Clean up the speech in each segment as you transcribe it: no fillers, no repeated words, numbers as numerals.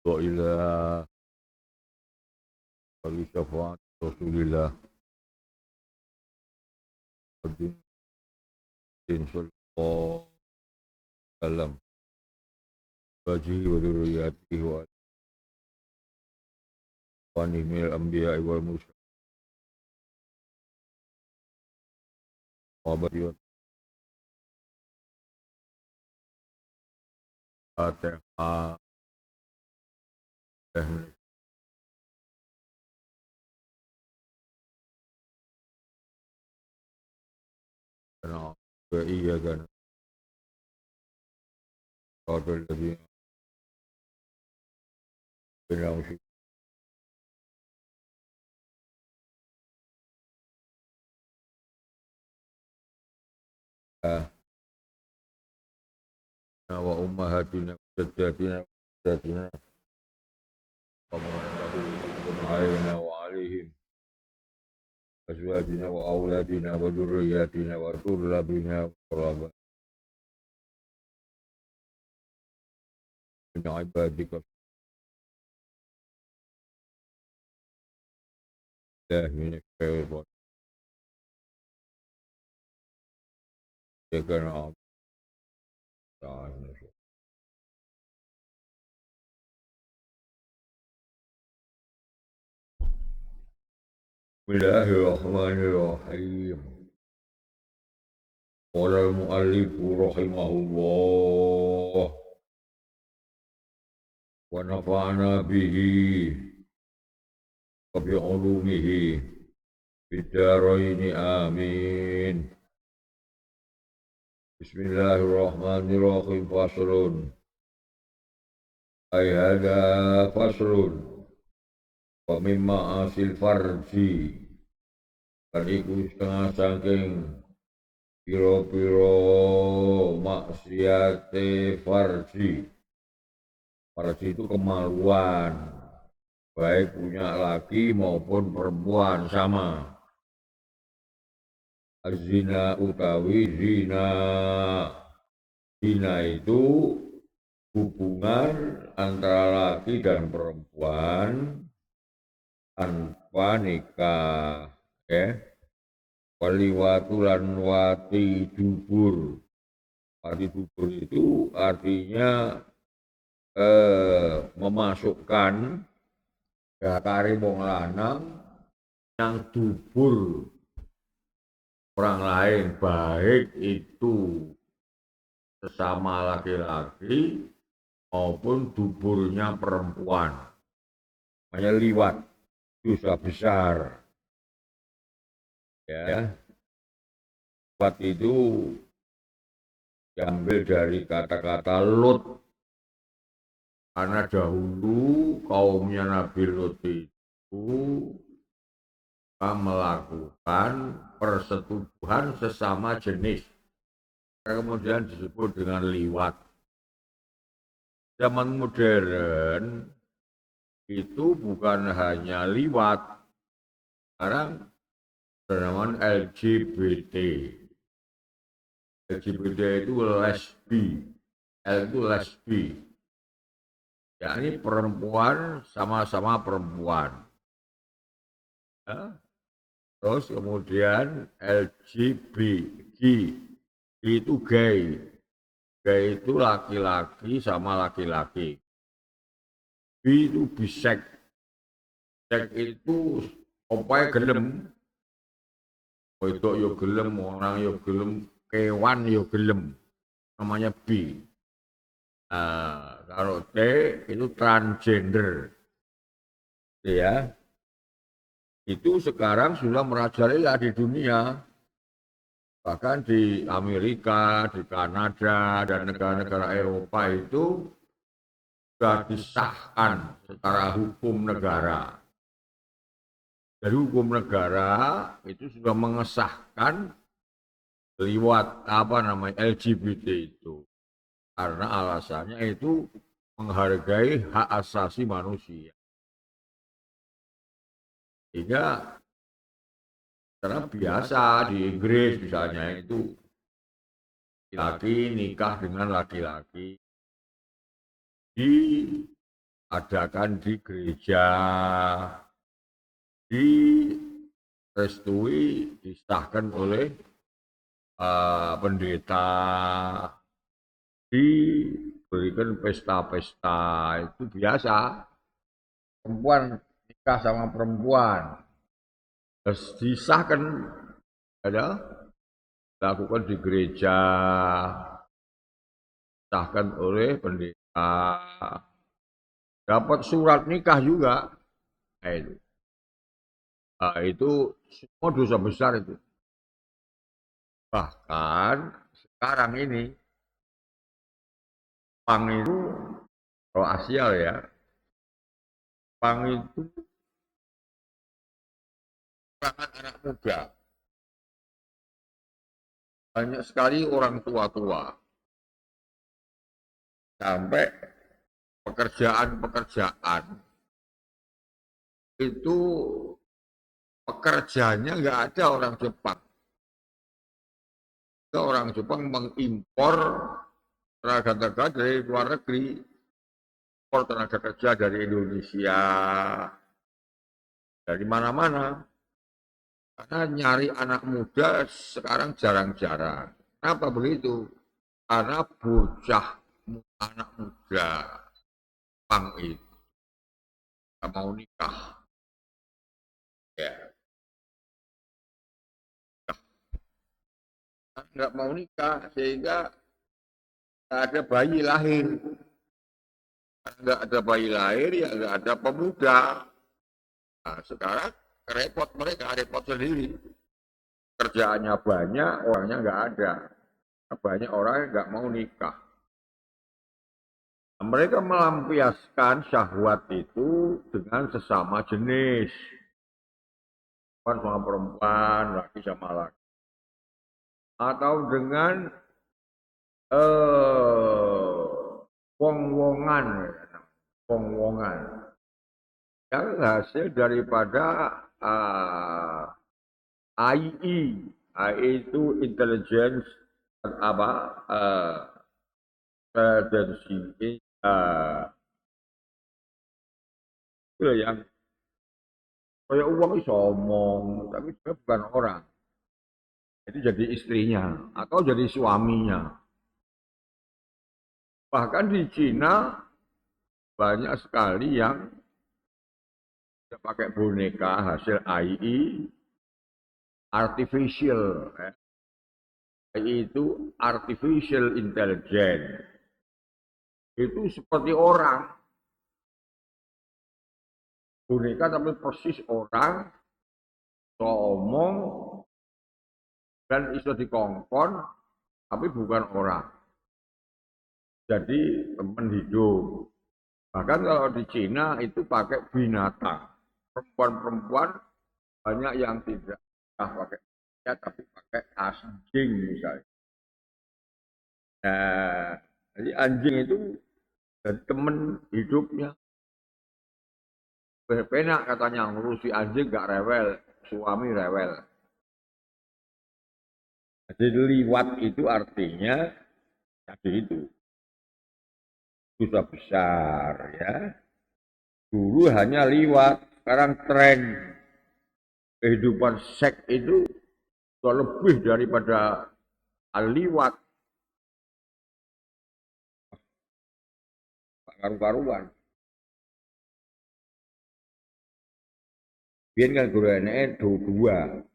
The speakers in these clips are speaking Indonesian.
وإلى شفاعة رسول الله صلى الله عليه وسلم وجهه وذرياته وأخوانه من الأنبياء والمرسلين وبريون الفاتحة وإياك نصراط الذين أنعمت عليهم وأمهاتنا وجداتنا وجداتنا ومن له علينا وعليهم أزواجنا وأولادنا وذرياتنا وطلابنا وقرابنا من عبادك الله من الشيطان إياك نعبد ونستعين بسم الله الرحمن الرحيم قال المؤلف رحمه الله ونفعنا به وبعلومه في الدارين آمين بسم الله الرحمن الرحيم فصل أي هذا فصل ومما asil farji kan iku setengah saking piro-piro maksiate farji. Farji itu kemaluan, baik punya laki maupun perempuan sama. Zina utawi zina. Zina itu hubungan antara laki dan perempuan tanpa nikah, ya. Waliwatu lan wati dubur. Wati dubur itu artinya memasukkan dakare wong lanang yang dubur orang lain, baik itu sesama laki-laki maupun duburnya perempuan. Namanya liwat, dosa besar. Ya, liwat itu diambil dari kata-kata Lut. Karena dahulu kaumnya Nabi Lut itu melakukan persetubuhan sesama jenis. Kemudian disebut dengan liwat. Zaman modern itu bukan hanya liwat, sekarang bernama LGBT. LGBT itu lesbi, L itu lesbi, yakni perempuan sama-sama perempuan. Ya. Terus kemudian LGBT itu gay. Gay itu laki-laki sama laki-laki. Bi itu bisek. Bisek itu opai gelem. Wedok yo gelem, orang yo gelem, kewan yo gelem. Namanya bi. Nah, kalau T itu transgender. Ya. Itu sekarang sudah merajalela di dunia. Bahkan di Amerika, di Kanada, dan negara-negara Eropa itu sudah disahkan secara hukum negara. Dari hukum negara itu sudah mengesahkan liwat LGBT itu. Karena alasannya itu menghargai hak asasi manusia. Sehingga karena biasa di Inggris misalnya itu laki-laki nikah dengan laki-laki. Di adakan di gereja, direstui, disahkan oleh pendeta, diberikan pesta-pesta, itu biasa. Perempuan nikah sama perempuan, terus disahkan, ada dilakukan di gereja, disahkan oleh pendeta, dapat surat nikah juga. Nah, itu semua dosa besar itu. Bahkan sekarang ini pang itu, kalau Asia ya, pang itu kalangan anak muda. Banyak sekali orang tua-tua. Sampai pekerjaan-pekerjaan itu pekerjaannya nggak ada orang Jepang. Orang Jepang mengimpor tenaga-tenaga dari luar negeri, impor tenaga kerja dari Indonesia, dari mana-mana. Karena nyari anak muda sekarang jarang-jarang. Kenapa begitu? Karena bocah anak muda Jepang itu nggak mau nikah. Ya, nggak mau nikah sehingga nggak ada bayi lahir. Nggak ada bayi lahir, ya nggak ada pemuda. Nah, sekarang repot mereka, repot sendiri. Kerjaannya banyak, orangnya nggak ada. Banyak orang yang nggak mau nikah. Nah, mereka melampiaskan syahwat itu dengan sesama jenis. Perempuan sama perempuan, laki sama laki. Atau dengan wong-wongan. Wong-wongan. Yang hasil daripada AI. AI itu intelligence apa? Intelligence itu yang kayak uang itu omong, tapi dia bukan orang. Jadi jadi istrinya atau jadi suaminya. Bahkan di Cina banyak sekali yang pakai boneka hasil AI, artificial. AI itu artificial intelligence. Itu seperti orang. Boneka tapi persis orang, ngomong, dan iso dikongkon, tapi bukan orang. Jadi teman hidup. Bahkan kalau di Cina itu pakai binatang. Perempuan-perempuan banyak yang tidak pakai ya, tapi pakai anjing misalnya. Nah, jadi anjing itu jadi teman hidupnya. Penak katanya ngurusi anjing gak rewel, suami rewel. Jadi liwat itu artinya jadi itu dosa besar ya. Dulu hanya liwat, sekarang tren kehidupan seks itu lebih daripada liwat, karu-karuan. Biar kan gurunya dua,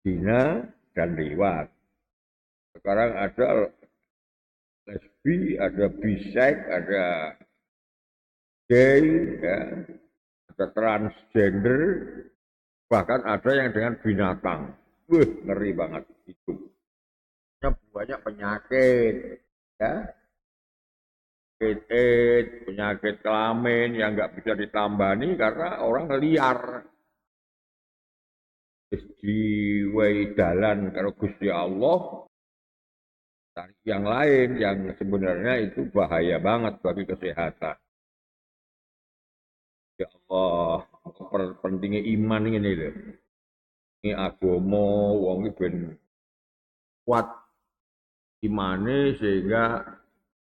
zina dan liwat. Sekarang ada lesbi, ada bisek, ada gay, ya, ada transgender, bahkan ada yang dengan binatang. Ngeri banget itu. Banyak penyakit, ya, penyakit, penyakit kelamin yang nggak bisa ditambani karena orang liar. Di dalan kalau Gusti Allah, yang lain yang sebenarnya itu bahaya banget bagi kesehatan. Ya Allah, pentingnya iman ini loh. Ini agama, wong ben kuat imane sehingga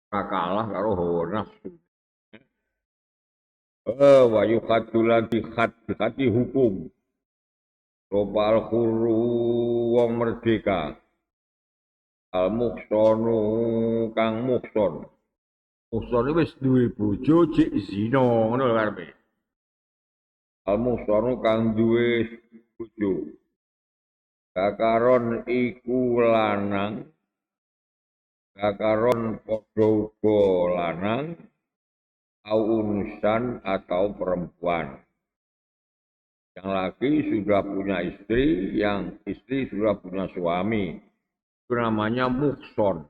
kalah karo hawa nafsu. Wa yukhaddu lan dihati hukum. Robal khuru wong merdeka. Al muhsonu kang muhson. Muhson wis duwe bojo cek zina ngono lho karepe. Al muhsonu kang duwe bojo. Kakaron iku lanang. Kakaron padha uga lanang au unusan atau perempuan. Yang laki sudah punya istri, yang istri sudah punya suami. Itu namanya muhson.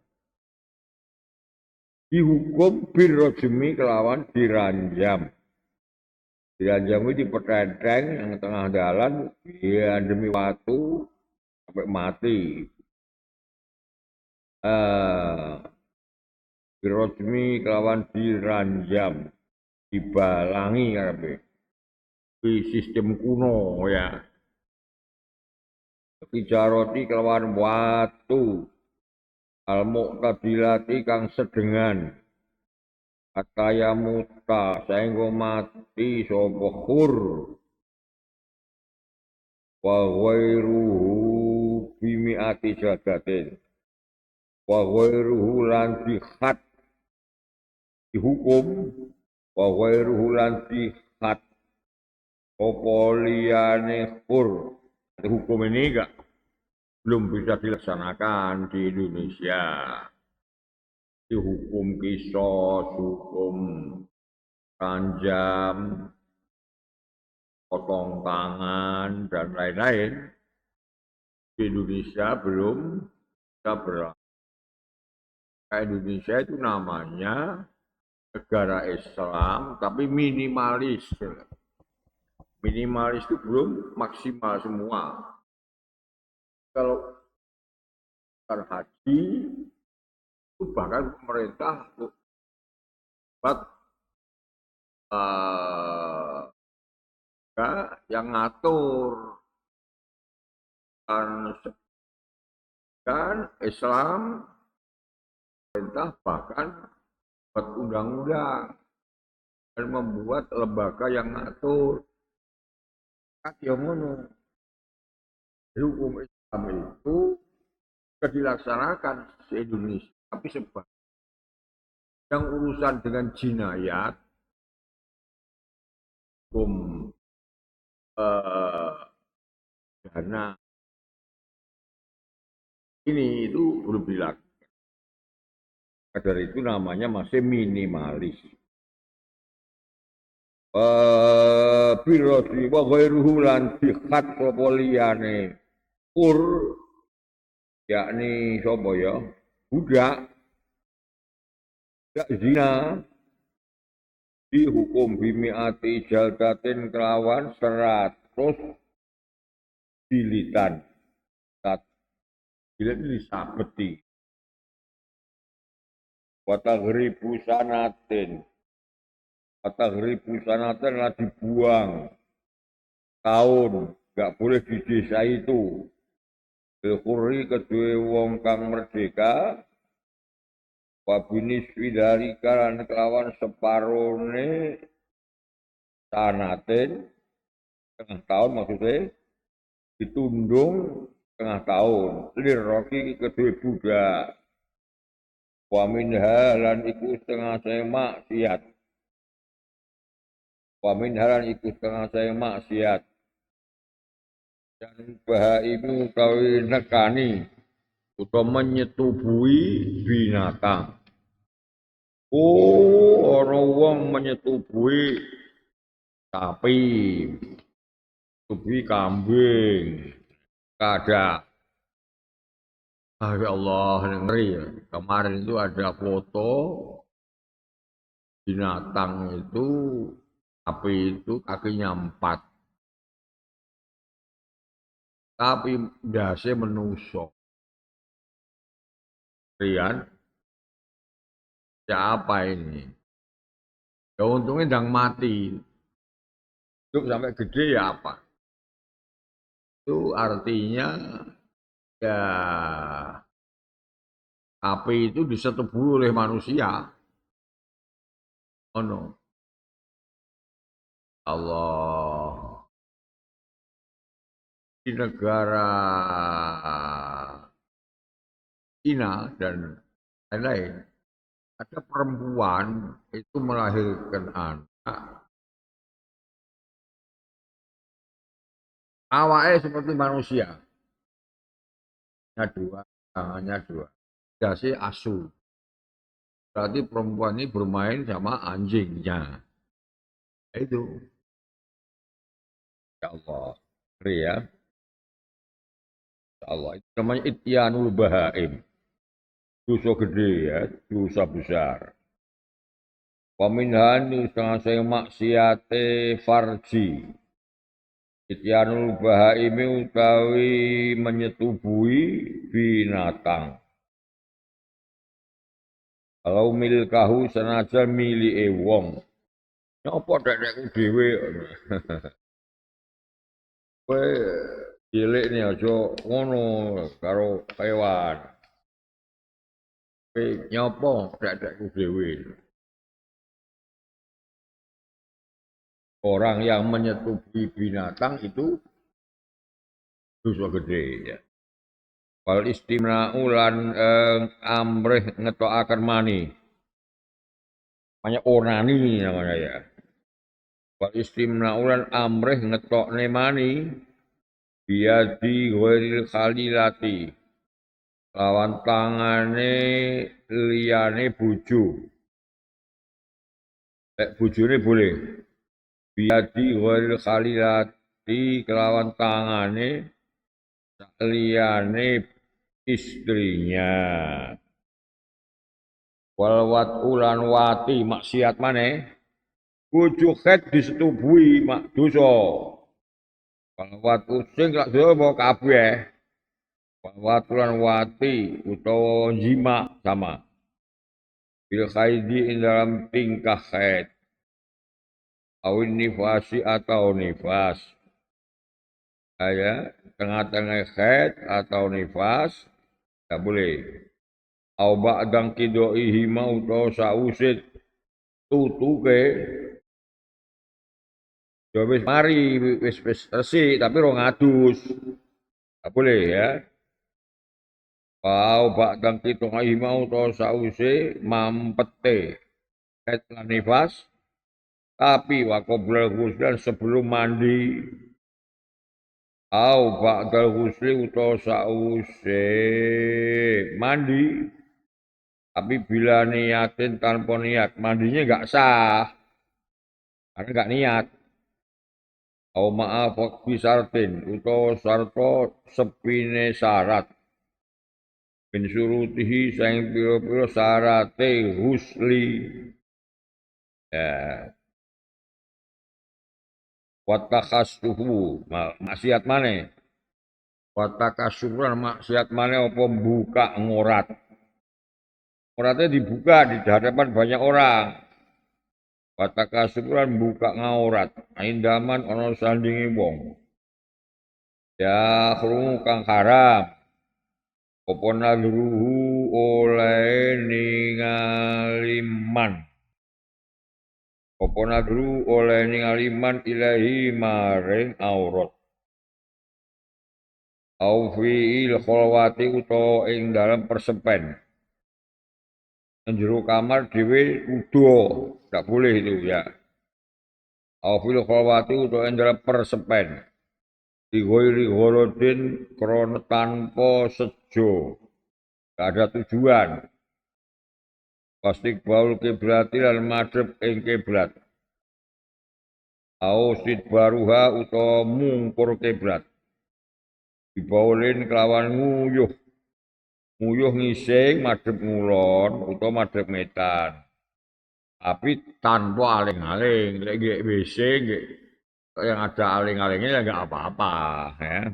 Dihukum birrojmi kelawan diranjam. Diranjam itu dipetenteng yang tengah jalan, dia demi waktu sampai mati. Birrojmi kelawan diranjam, dibalangi karepe. Di sistem kuno ya. Bijaroti kelawan watu. Al-muqtabilati kang sedengan. Ataya muta saenggo mati sapa khur. Wa ghairuhu bimi'ati jadatin. Wa ghairuhu lan dikhat dihukum. Wa ghairuhu lan dikhat apa liyane khur. Hukum ini enggak belum bisa dilaksanakan di Indonesia. Di hukum kisos, hukum ranjam, potong tangan, dan lain-lain. Di Indonesia belum bisa berlaku. Indonesia itu namanya negara Islam, tapi minimalis. Minimalis itu belum maksimal semua. Kalau haji, itu bahkan pemerintah buat yang ngatur kan Islam, pemerintah bahkan buat undang-undang dan membuat lembaga yang ngatur. Yang ngono. Hukum Islam itu sudah dilaksanakan di Indonesia, tapi sebab yang urusan dengan jinayat, hukum dana ini itu belum dilakukan. Dari itu namanya masih minimalis. Birrosi wa ghairuhu lan dikhat sapa liyane kur yakni sapa ya budak zina dihukum bimiati jaldatin kelawan 100 jilidan. Jilid ini sabeti. Watagribu sanatin. Watagribu sanatin lah dibuang. Tahun. Gak boleh di desa itu. Bilkuri kedua wong kang merdeka. Wabinis widari kalan kelawan separone sanatin. Tengah tahun maksudnya. Ditundung tengah tahun. Lirroki kedua budak. Wa minha lan iku setengah saya maksiat. Wa minha lan iku setengah saya maksiat. Dan bahaimu kawi nekani atau menyetubui binatang. Orang wong menyetubui sapi, menyetubui kambing, kada. Ya Allah, ngeri ya. Kemarin itu ada foto binatang itu, sapi itu kakinya 4. Tapi dasi menusuk. Rian, siapa ini? Ya untungnya sedang mati. Hidup sampai gede ya apa? Itu artinya ya sapi itu disetubui oleh manusia. Oh no. Allah di negara Cina dan lain-lain ada perempuan itu melahirkan anak awalnya seperti manusia hanya dua tangannya dua dasi asu berarti perempuan ini bermain sama anjingnya itu ya Allah ya Allah itu namanya ityanul bahaim dosa gede ya dosa besar paminhani setengah saya maksiate farji ityanul bahaimi utawi menyetubui binatang kalau milkahu senajan milike wong nyapa dekku dhewe kowe cilik ne aja ngono karo hewan kowe nyapa dekku dhewe orang yang menyetubuhi binatang itu dosa gede ya wal istimna'u lan amrih ngetokaken mani namanya onani namanya ya wal istimna'u lan amrih ngetokne mani biadi ghairil khalilati lawan tangane liyane bojo bojone boleh biadi ghairil khalilati kelawan tangane liyane istrinya wal ulan wati maksiat maneh bojo khet disetubuhi mak dosa wal sing lak dosa apa kabeh wal ulan wati utawa jima sama bil khaidi ing dalam tingkah khed awin nifasi atau nifas ya tengah-tengah khed atau nifas tak boleh au ba'dang kidoi hima utawa sausit tutuke ya wis mari wis resik tapi ora ngadus tak boleh ya au ba'dang kidoi hima utawa sause mampete khed lan nifas tapi waqoblal ghuslan sebelum mandi au ba'dal ghusli utawa sause mandi tapi bila niatin tanpa niat mandinya enggak sah karena enggak niat au maaf waktu syartin utawa sarto sepine syarat bin surutihi saing pira-pira syarate ghusli ya watakasuhu maksiat maneh watakasuran maksiat maneh apa buka ngorat ngoratnya dibuka di hadapan banyak orang watakasuran buka ngaurat indaman ana sandinge wong ya krungu kang haram apa nadruhu oleh ningaliman apa nadru oleh ningaliman ilahi maring aurat au fi'il kholwati utawa ing dalam persepen njero kamar dhewe udo ndak boleh itu ya au fi'il kholwati utawa ing dalam persepen di ghairi gharadin krana tanpa sejo gak ada tujuan pasti baul kiblati lan madhep ing kiblat. Au sidbaruha utawa mungkur kiblat. Dibaulin kelawan nguyuh. Nguyuh ngising madhep ngulon utawa madhep metan. Tapi tanpa aling-aling, lek nggih WC nggih yang ada aling-alingnya ya enggak apa-apa ya.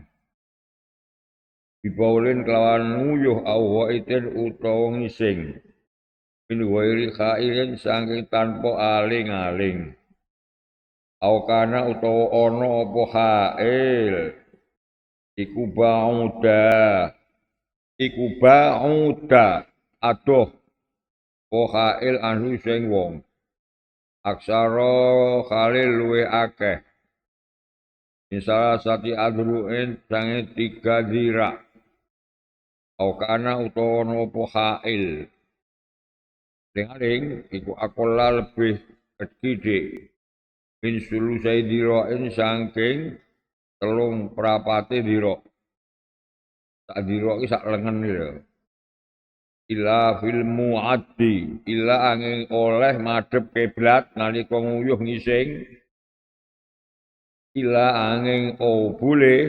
Dibaulin kelawan nguyuh au waitin utawa ngising. Min wairi khairin saking tanpa aling-aling. Au kana utawa ana apa khail. Iku ba'uda. Adoh. Apa khail anu sing wong. aksara khalil luwe akeh misalnya sati adruin sange 3 dira au kana utawa nopo khail ling iku akola lebih gede min sulusai dirain saking telung prapate dira sak dira iki sak lengen lho ila fil muaddi ila angin oleh madhep kiblat nalika nguyuh ngising ila angin boleh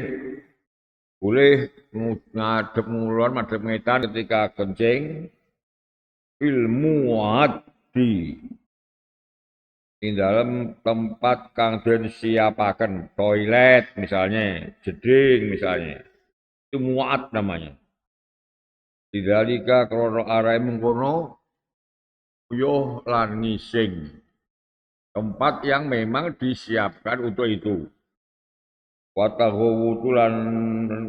ngadep ngulon madhep ngetan ketika kencing fil muaddi di dalam tempat kang den siapaken toilet misalnya jeding misalnya itu muad namanya Didalika krono arai mengkono uyuh lan ngising. Tempat yang memang disiapkan untuk itu. Watahu tulan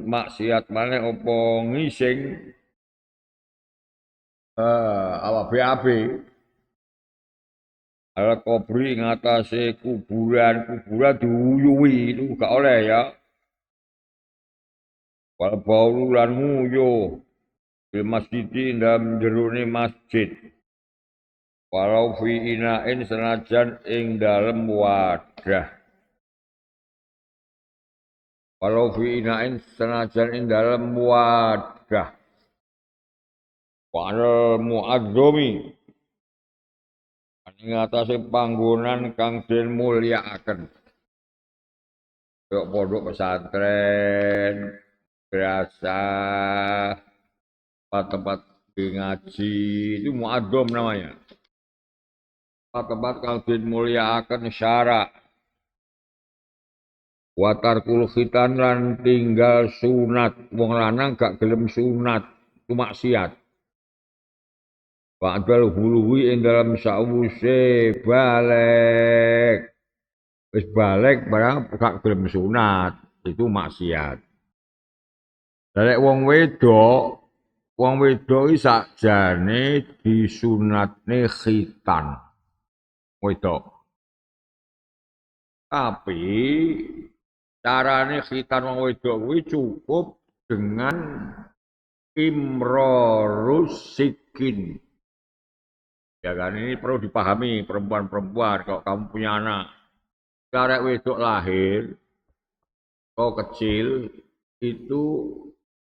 maksiat maneh apa ngising awak BAB ala kubri ngatasi kuburan diuyui itu gak oleh ya. Wal baulu lan nguyuh di masjid dalam jerone masjid. Walau fi inain senajan ing dalem wadah. Walau fi inain senajan ing dalem wadah. Wa'al mu'adzumi. Ing atase panggonan kang den mulyakaken. Kaya pondok pesantren, biasa, tempat ngaji, itu mu'adzum namanya. Tempat kang den mulyakaken syarak. Watarkul khitan lan tinggal sunat. Wong lanang gak gelem sunat, itu maksiat. Ba'dal huluwi ing dalam sawuse balik. Wis balik barang gak gelem sunat, itu maksiat. Lek wong wedok iki sakjane disunatne khitan. Wedok. Tapi carane khitan wong wedok kuwi cukup dengan imrarus sikin. Ya kan ini perlu dipahami perempuan-perempuan kalau kamu punya anak. Cara wedok lahir kalau kecil itu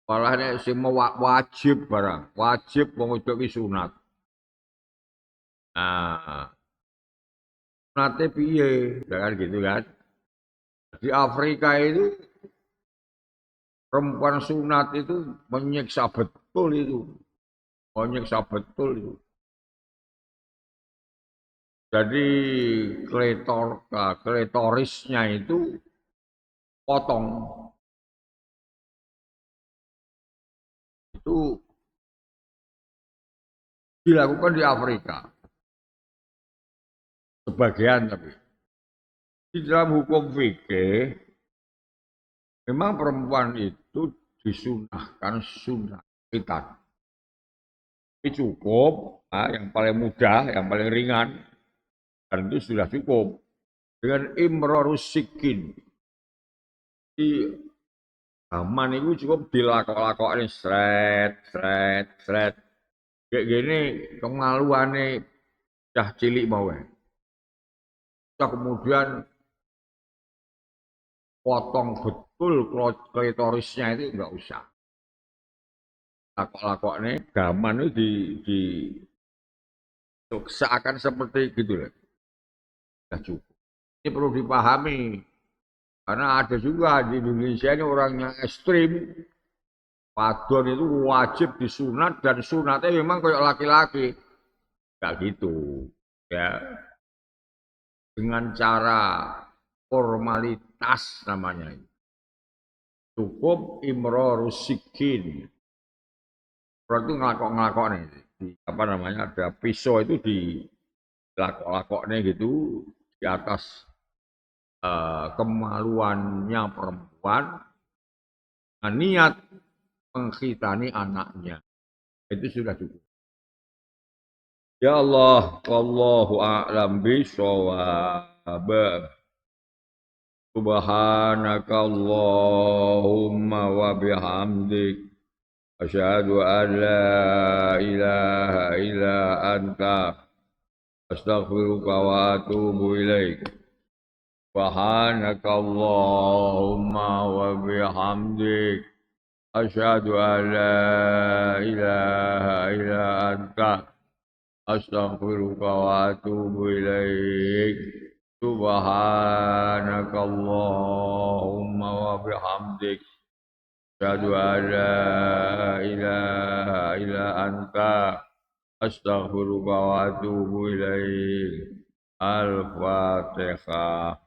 malahnya semua wajib barang. Wajib wong wedok iki sunat. Nah, sunatnya piye? Ya kan gitu kan. Di Afrika itu perempuan sunat itu menyiksa betul itu. Menyiksa betul itu. Jadi klitorisnya itu potong. Itu dilakukan di Afrika. Sebagian tapi. Di dalam hukum fikih, memang perempuan itu disunahkan sunat khitan. Ini cukup, yang paling mudah, yang paling ringan. Dan itu sudah cukup. Dengan imrarus sikin. Di zaman itu cukup dilakok-lakok ini sret. Kayak gini kemaluannya cah cilik mau kemudian potong betul klitorisnya itu enggak usah. Lakok-lakok ini zaman itu seakan seperti gitu loh. Sudah cukup. Ini perlu dipahami. Karena ada juga di Indonesia ini orang yang ekstrim. Wadon itu wajib disunat dan sunatnya memang kayak laki-laki. Enggak gitu. Ya. Dengan cara formalitas namanya. Cukup imrarus sikin. Berarti ngelakok-ngelakok nih. Apa namanya, ada pisau itu di lakok-lakoknya gitu di atas kemaluannya perempuan nah, niat mengkhitani anaknya itu sudah cukup. Ya Allah, wallahu a'lam bishawab. Subhanaka Allahumma wa bihamdik. Asyhadu an la ilaha illa anta. Astaghfiruka wa atubu ilaik. Subhanaka Allahumma wa bihamdik. Asyhadu an la ilaha illa anta. Astaghfiruka wa atubu ilaik. Subhanaka Allahumma wa bihamdik. Asyhadu an la ilaha illa anta. Astaghfiruka wa atubu ilaik. Al-Fatihah.